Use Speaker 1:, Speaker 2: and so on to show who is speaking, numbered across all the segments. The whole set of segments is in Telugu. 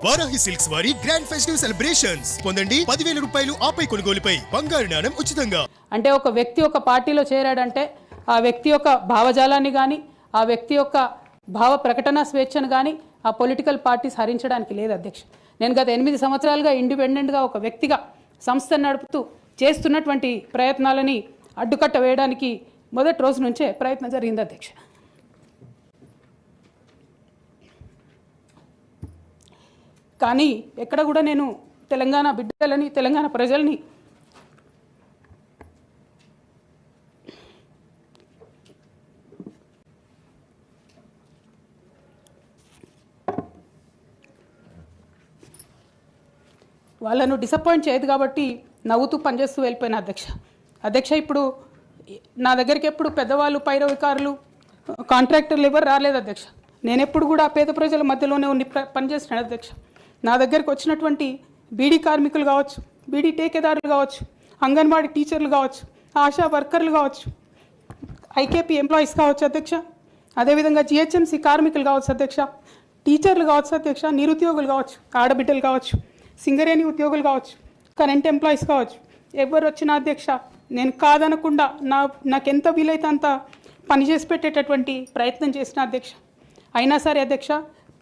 Speaker 1: వారాహి సిల్క్స్ వారి గ్రాండ్ ఫెస్టివ్ సెలబ్రేషన్స్ పొందండి 10,000 రూపాయలు ఆపై కొనుగోలుపై బంగారు నాణెం ఉచితంగా.
Speaker 2: అంటే ఒక వ్యక్తి ఒక పార్టీలో చేరాడంటే ఆ వ్యక్తి యొక్క భావజాలాన్ని కానీ ఆ వ్యక్తి యొక్క భావ ప్రకటన స్వేచ్ఛను కానీ ఆ పొలిటికల్ పార్టీస్ హరించడానికి లేదు అధ్యక్ష. నేను గత 8 సంవత్సరాలుగా ఇండిపెండెంట్గా ఒక వ్యక్తిగా సంస్థను నడుపుతూ చేస్తున్నటువంటి ప్రయత్నాలని అడ్డుకట్ట వేయడానికి మొదటి రోజు నుంచే ప్రయత్నం జరిగింది అధ్యక్ష. కానీ ఎక్కడ కూడా నేను తెలంగాణ బిడ్డలని తెలంగాణ ప్రజల్ని వాళ్ళను డిసప్పాయింట్ చేయదు కాబట్టి నవ్వుతూ పనిచేస్తూ వెళ్ళిపోయిన అధ్యక్ష ఇప్పుడు నా దగ్గరికి ఎప్పుడు పెద్దవాళ్ళు పైరవికారులు కాంట్రాక్టర్లు ఎవరు రాలేదు అధ్యక్ష. నేను ఎప్పుడు కూడా పేద ప్రజల మధ్యలోనే ఉండి పనిచేస్తున్నాను అధ్యక్ష. నా దగ్గరికి వచ్చినటువంటి బీడీ కార్మికులు కావచ్చు, బీడీ టేకేదారులు కావచ్చు, అంగన్వాడీ టీచర్లు కావచ్చు, ఆశా వర్కర్లు కావచ్చు, ఐకేపీ ఎంప్లాయీస్ కావచ్చు అధ్యక్ష, అదేవిధంగా జిహెచ్ఎంసీ కార్మికులు కావచ్చు అధ్యక్ష, టీచర్లు కావచ్చు అధ్యక్ష, నిరుద్యోగులు కావచ్చు, ఆడబిడ్డలు కావచ్చు, సింగరేణి ఉద్యోగులు కావచ్చు, కరెంట్ ఎంప్లాయీస్ కావచ్చు, ఎవరు వచ్చినా అధ్యక్ష నేను కాదనకుండా నాకెంత వీలైతే అంత పనిచేసి పెట్టేటటువంటి ప్రయత్నం చేసిన అధ్యక్ష. అయినా సరే అధ్యక్ష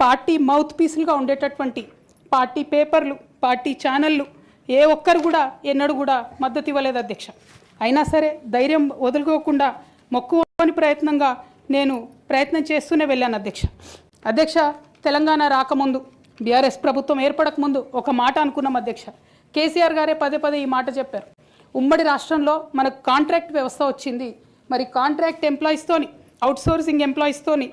Speaker 2: పార్టీ మౌత్ పీసులుగా ఉండేటటువంటి పార్టీ పేపర్లు పార్టీ ఛానళ్ళు ఏ ఒక్కరు కూడా ఎన్నడూ కూడా మద్దతు ఇవ్వలేదు అధ్యక్ష. అయినా సరే ధైర్యం వదులుకోకుండా మొక్కువని ప్రయత్నంగా నేను ప్రయత్నం చేస్తూనే వెళ్ళాను అధ్యక్ష. తెలంగాణ రాకముందు బీఆర్ఎస్ ప్రభుత్వం ఏర్పడకముందు ఒక మాట అనుకున్నాం అధ్యక్ష. కేసీఆర్ గారే పదే ఈ మాట చెప్పారు. ఉమ్మడి రాష్ట్రంలో మనకు కాంట్రాక్ట్ వ్యవస్థ వచ్చింది, మరి కాంట్రాక్ట్ ఎంప్లాయీస్తోని అవుట్సోర్సింగ్ ఎంప్లాయీస్తోని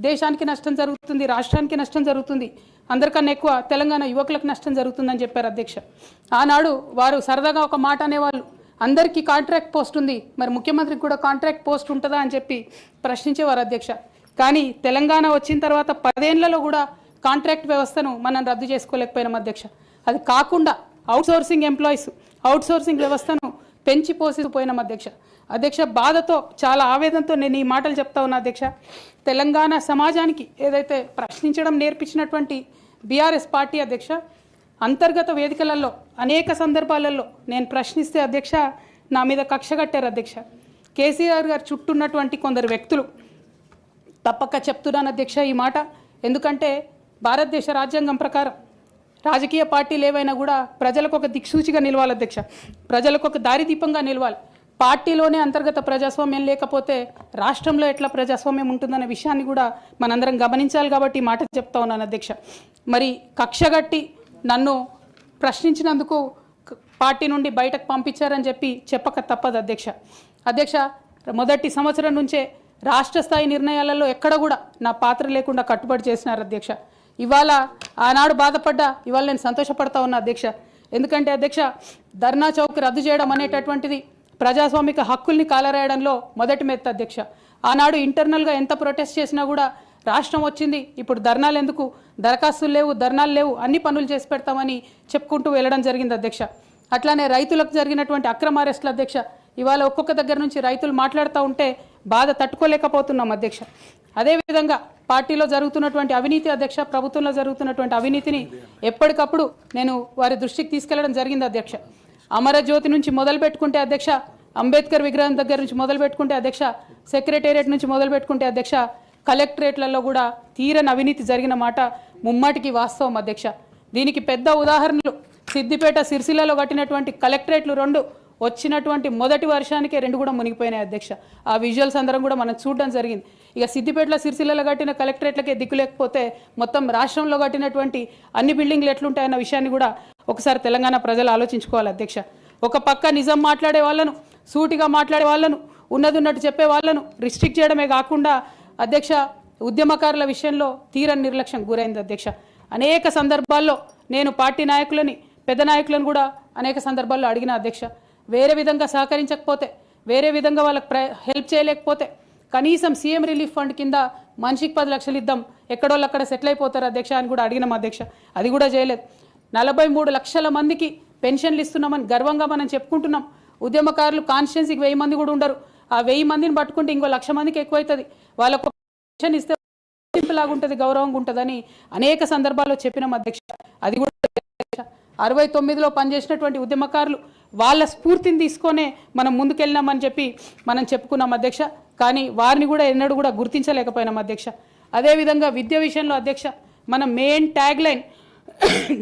Speaker 2: దేశానికి నష్టం జరుగుతుంది, రాష్ట్రానికి నష్టం జరుగుతుంది, అందరికన్నా ఎక్కువ తెలంగాణ యువకులకు నష్టం జరుగుతుందని చెప్పారు అధ్యక్ష. ఆనాడు వారు సరదాగా ఒక మాట అనేవాళ్ళు, అందరికీ కాంట్రాక్ట్ పోస్ట్ ఉంది, మరి ముఖ్యమంత్రికి కూడా కాంట్రాక్ట్ పోస్ట్ ఉంటుందా అని చెప్పి ప్రశ్నించేవారు అధ్యక్ష. కానీ తెలంగాణ వచ్చిన తర్వాత 10 ఏళ్లలో కూడా కాంట్రాక్ట్ వ్యవస్థను మనం రద్దు చేసుకోలేకపోయినాం అధ్యక్ష. అది కాకుండా అవుట్సోర్సింగ్ ఎంప్లాయీస్ అవుట్సోర్సింగ్ వ్యవస్థను పెంచి పోసిపోయినాం అధ్యక్ష. బాధతో చాలా ఆవేదనతో నేను ఈ మాటలు చెప్తా ఉన్నా అధ్యక్ష. తెలంగాణ సమాజానికి ఏదైతే ప్రశ్నించడం నేర్పించినటువంటి బీఆర్ఎస్ పార్టీ అధ్యక్ష, అంతర్గత వేదికలలో అనేక సందర్భాలలో నేను ప్రశ్నిస్తే అధ్యక్ష నా మీద కక్ష కట్టారు అధ్యక్ష. కేసీఆర్ గారు చుట్టూన్నటువంటి కొందరు వ్యక్తులు తప్పక చెప్తున్నాను అధ్యక్ష ఈ మాట. ఎందుకంటే భారతదేశ రాజ్యాంగం ప్రకారం రాజకీయ పార్టీలు ఏవైనా కూడా ప్రజలకు ఒక దిక్సూచిగా నిలవాలి అధ్యక్ష, ప్రజలకు ఒక దారిదీపంగా నిలవాలి. పార్టీలోనే అంతర్గత ప్రజాస్వామ్యం లేకపోతే రాష్ట్రంలో ఎట్లా ప్రజాస్వామ్యం ఉంటుందనే విషయాన్ని కూడా మనందరం గమనించాలి కాబట్టి ఈ మాట చెప్తా ఉన్నాను అధ్యక్ష. మరి కక్షగట్టి నన్ను ప్రశ్నించినందుకు పార్టీ నుండి బయటకు పంపించారని చెప్పక తప్పదు అధ్యక్ష. మొదటి సంవత్సరం నుంచే రాష్ట్ర స్థాయి నిర్ణయాలలో ఎక్కడ కూడా నా పాత్ర లేకుండా కట్టుబడి చేసినారు అధ్యక్ష. ఇవాళ ఆనాడు బాధపడ్డా ఇవాళ నేను సంతోషపడతా ఉన్నా అధ్యక్ష. ఎందుకంటే అధ్యక్ష ధర్నా చౌక్ రద్దు చేయడం అనేటటువంటిది ప్రజాస్వామిక హక్కుల్ని కాలరాయడంలో మొదటి మెత్త అధ్యక్ష. ఆనాడు ఇంటర్నల్గా ఎంత ప్రొటెస్ట్ చేసినా కూడా రాష్ట్రం వచ్చింది, ఇప్పుడు ధర్నాలు ఎందుకు, దరఖాస్తులు లేవు, ధర్నాలు లేవు, అన్ని పనులు చేసి పెడతామని చెప్పుకుంటూ వెళ్ళడం జరిగింది అధ్యక్ష. అట్లానే రైతులకు జరిగినటువంటి అక్రమ అరెస్టులు అధ్యక్ష, ఇవాళ ఒక్కొక్క దగ్గర నుంచి రైతులు మాట్లాడుతూ ఉంటే బాధ తట్టుకోలేకపోతున్నాం అధ్యక్ష. అదేవిధంగా పార్టీలో జరుగుతున్నటువంటి అవినీతి అధ్యక్ష, ప్రభుత్వంలో జరుగుతున్నటువంటి అవినీతిని ఎప్పటికప్పుడు నేను వారి దృష్టికి తీసుకెళ్లడం జరిగింది అధ్యక్ష. అమరజ్యోతి నుంచి మొదలు పెట్టుకుంటే అధ్యక్ష, అంబేద్కర్ విగ్రహం దగ్గర నుంచి మొదలు పెట్టుకుంటే అధ్యక్ష, సెక్రటేరియట్ నుంచి మొదలు పెట్టుకుంటే అధ్యక్ష, కలెక్టరేట్లలో కూడా తీరని అవినీతి జరిగిన మాట ముమ్మాటికి వాస్తవం అధ్యక్ష. దీనికి పెద్ద ఉదాహరణలు సిద్దిపేట సిరిసిల్లలో కట్టినటువంటి కలెక్టరేట్లు 2 వచ్చినటువంటి మొదటి వర్షానికే 2 కూడా మునిగిపోయినాయి అధ్యక్ష. ఆ విజువల్స్ అందరం కూడా మనం చూడడం జరిగింది. ఇక సిద్దిపేటలో సిరిసిల్లలో కట్టిన కలెక్టరేట్లకే దిక్కు లేకపోతే మొత్తం రాష్ట్రంలో కట్టినటువంటి అన్ని బిల్డింగ్లు ఎట్లుంటాయన్న విషయాన్ని కూడా ఒకసారి తెలంగాణ ప్రజలు ఆలోచించుకోవాలి అధ్యక్ష. ఒక పక్క నిజం మాట్లాడే వాళ్ళను, సూటిగా మాట్లాడే వాళ్ళను, ఉన్నట్టు చెప్పే వాళ్ళను రిస్ట్రిక్ట్ చేయడమే కాకుండా అధ్యక్ష ఉద్యమకారుల విషయంలో తీరని నిర్లక్ష్యం గురైంది అధ్యక్ష. అనేక సందర్భాల్లో నేను పార్టీ నాయకులని పెద్ద నాయకులను కూడా అనేక సందర్భాల్లో అడిగిన అధ్యక్ష. వేరే విధంగా సహకరించకపోతే, వేరే విధంగా వాళ్ళకి హెల్ప్ చేయలేకపోతే కనీసం సీఎం రిలీఫ్ ఫండ్ కింద మనిషికి 10 లక్షలు ఇద్దాం, ఎక్కడోళ్ళు అక్కడ సెటిల్ అయిపోతారు అధ్యక్ష అని కూడా అడిగినాం అధ్యక్ష. అది కూడా చేయలేదు. 43 లక్షల మందికి పెన్షన్లు ఇస్తున్నామని గర్వంగా మనం చెప్పుకుంటున్నాం. ఉద్యమకారులు కాన్స్టిట్యున్సీకి 1000 మంది కూడా ఉండరు. ఆ 1000 మందిని పట్టుకుంటే ఇంకో 1,00,000 మందికి ఎక్కువ అవుతుంది. వాళ్ళకు పెన్షన్ ఇస్తే గుర్తింపులాగా ఉంటుంది, గౌరవంగా ఉంటుందని అనేక సందర్భాల్లో చెప్పినాం అధ్యక్ష. అది కూడా 69లో పనిచేసినటువంటి ఉద్యమకారులు వాళ్ళ స్ఫూర్తిని తీసుకొనే మనం ముందుకెళ్ళినామని చెప్పి మనం చెప్పుకున్నాం అధ్యక్ష. కానీ వారిని కూడా ఎన్నడూ కూడా గుర్తించలేకపోయినాం అధ్యక్ష. అదేవిధంగా విద్య విషయంలో అధ్యక్ష, మన మెయిన్ ట్యాగ్ లైన్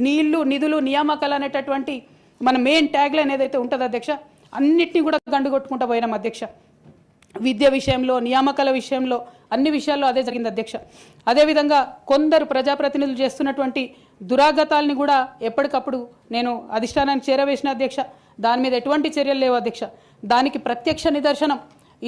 Speaker 2: నీళ్లు నిధులు నియామకాలు అనేటటువంటి మన మెయిన్ ట్యాగ్ లైన్ ఏదైతే ఉంటుందో అధ్యక్ష, అన్నిటినీ కూడా గండుగొట్టుకుంటూ పోయినాం అధ్యక్ష. విద్య విషయంలో, నియామకాల విషయంలో, అన్ని విషయాల్లో అదే జరిగింది అధ్యక్ష. అదేవిధంగా కొందరు ప్రజాప్రతినిధులు చేస్తున్నటువంటి దురాగతాలని కూడా ఎప్పటికప్పుడు నేను అధిష్టానానికి చేరవేసిన అధ్యక్ష. దాని మీద ఎటువంటి చర్యలు లేవు అధ్యక్ష. దానికి ప్రత్యక్ష నిదర్శనం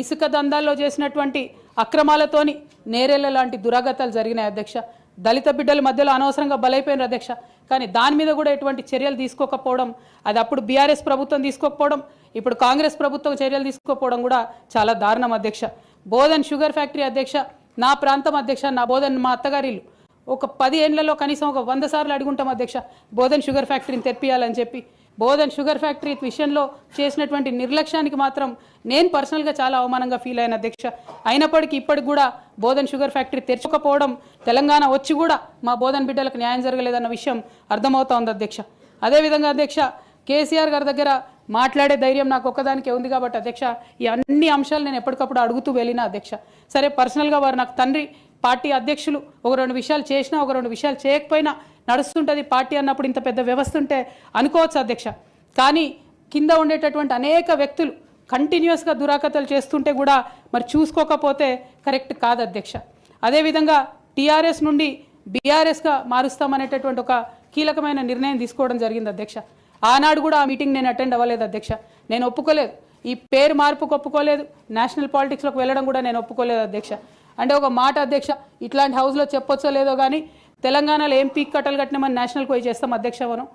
Speaker 2: ఇసుక దందాల్లో చేసినటువంటి అక్రమాలతోని నేరేళ్ల లాంటి దురాగతాలు జరిగినాయి అధ్యక్ష. దళిత బిడ్డల మధ్యలో అనవసరంగా బలైపోయినారు అధ్యక్ష. కానీ దాని మీద కూడా ఎటువంటి చర్యలు తీసుకోకపోవడం, అది అప్పుడు బీఆర్ఎస్ ప్రభుత్వం తీసుకోకపోవడం, ఇప్పుడు కాంగ్రెస్ ప్రభుత్వం చర్యలు తీసుకోకపోవడం కూడా చాలా దారుణం అధ్యక్ష. బోధన్ షుగర్ ఫ్యాక్టరీ అధ్యక్ష, నా ప్రాంతం అధ్యక్ష, నా బోధన్ మా అత్తగారిల్లు. ఒక 10 ఏళ్లలో కనీసం ఒక 100 సార్లు అడుగుంటాం అధ్యక్ష బోధన్ షుగర్ ఫ్యాక్టరీని తెప్పియాలని చెప్పి. బోధన్ షుగర్ ఫ్యాక్టరీ విషయంలో చేసినటువంటి నిర్లక్ష్యానికి మాత్రం నేను పర్సనల్గా చాలా అవమానంగా ఫీల్ అయిన అధ్యక్ష. అయినప్పటికీ ఇప్పటికి కూడా బోధన్ షుగర్ ఫ్యాక్టరీ తెరచకపోవడం, తెలంగాణ వచ్చి కూడా మా బోధన్ బిడ్డలకు న్యాయం జరగలేదన్న విషయం అర్థమవుతా ఉంది అధ్యక్ష. అదేవిధంగా అధ్యక్ష, కేసీఆర్ గారి దగ్గర మాట్లాడే ధైర్యం నాకు ఒక్కదానికే ఉంది కాబట్టి అధ్యక్ష, ఈ అన్ని అంశాలు నేను ఎప్పటికప్పుడు అడుగుతూ వెళ్ళిన అధ్యక్ష. సరే, పర్సనల్గా వారు నాకు తండ్రి, పార్టీ అధ్యక్షులు, ఒక 2 విషయాలు చేసినా ఒక 2 విషయాలు చేయకపోయినా నడుస్తుంటుంది పార్టీ అన్నప్పుడు, ఇంత పెద్ద వ్యవస్థ ఉంటే అనుకోవచ్చు అధ్యక్ష. కానీ కింద ఉండేటటువంటి అనేక వ్యక్తులు కంటిన్యూస్గా దురాకతలు చేస్తుంటే కూడా మరి చూసుకోకపోతే కరెక్ట్ కాదు అధ్యక్ష. అదేవిధంగా టీఆర్ఎస్ నుండి బీఆర్ఎస్గా మారుస్తామనేటటువంటి ఒక కీలకమైన నిర్ణయం తీసుకోవడం జరిగింది అధ్యక్ష. ఆనాడు కూడా ఆ మీటింగ్ నేను అటెండ్ అవ్వలేదు అధ్యక్ష. నేను ఒప్పుకోలేదు, ఈ పేరు మార్పుకు ఒప్పుకోలేదు, నేషనల్ పాలిటిక్స్లోకి వెళ్ళడం కూడా నేను ఒప్పుకోలేదు అధ్యక్ష. అంటే ఒక మాట అధ్యక్ష, ఇట్లాంటి హౌస్లో చెప్పొచ్చో లేదో కానీ తెలంగాణలో ఏం పీక్ కట్టలు కట్టినామని నేషనల్కి పోయి చేస్తాం అధ్యక్ష. మనం